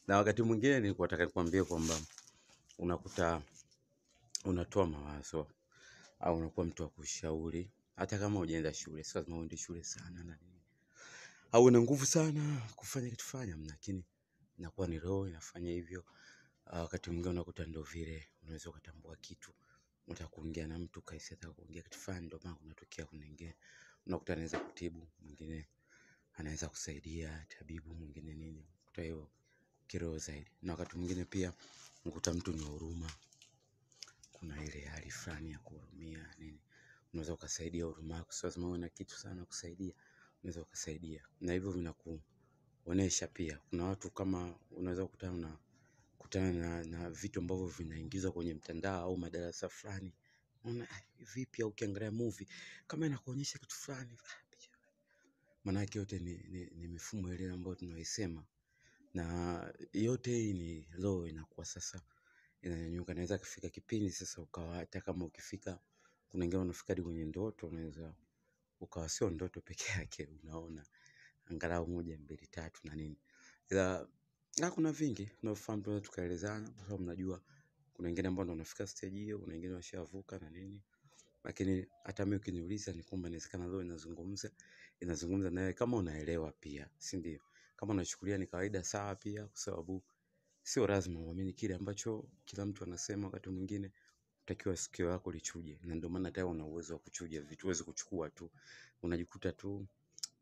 Na wakati mwingine nilikuwa nataka nikwambie kwamba unakuta unatoa mawazo au unakuwa mtu wa kushauri hata kama hujaenda shule, sio lazima uende shule sana na nini. Au una nguvu sana kufanya kitu fulani, lakini inakuwa ni roho inafanya hivyo. Wakati mwingine unakuta ndio vile unaweza ukatambua kitu. Unataka kuongea na mtu kaisi hata kuongea kitu fulani, ndio maana kunatokea kuna wengine. Unakuta anaweza kutibu, mwingine anaweza kusaidia, tabibu mwingine nini. Kwa hiyo kiroho zaidi. Na wakati mwingine pia unakuta mtu ni huruma. Kuna ile hali fulani ya kuhurumia nini. Unaweza ukasaidia huruma yako, sio lazima uwe na kitu sana kusaidia. Unaweza ukasaidia. Na hivyo vinakuonesha pia. Kuna watu kama unaweza kukutana na vitu ambavyo vinaingizwa kwenye mtandao au madarasa fulani. Unaona vipi, au ukiangalia movie kama inakuonyesha kitu fulani. Maana yake yote ni mifumo ile ambayo tunaisema. Na yote hii ni roho inakuwa sasa inanyanyuka. Naweza kufika kipindi sasa ukawa hata kama ukifika, kuna wengine wanafika hadi kwenye ndoto, unaweza ukawa sio ndoto peke yake, unaona angalau 1, 2, 3 na nini. Ila kuna vingi tunafahamu, tunaweza tukaelezana kwa sababu mnajua kuna wengine ambao ndio wanafika stage hiyo, kuna wengine washavuka na nini. Lakini hata mimi ukiniuliza ni kwamba inawezekana leo inazungumza nawe kama unaelewa pia, si ndio? Kama unachukulia ni kawaida sawa pia, kwa sababu sio lazima uamini kile ambacho kila mtu anasema. Wakati mwingine unatakiwa sikio lako lichuje, na ndio maana hata una uwezo wa kuchuja vitu, huwezi kuchukua tu. Unajikuta tu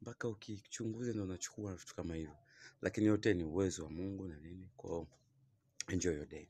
mpaka ukichunguza ndio unachukua vitu kama hivyo. Lakini yote ni uwezo wa Mungu na nini. Kwa enjoy your day.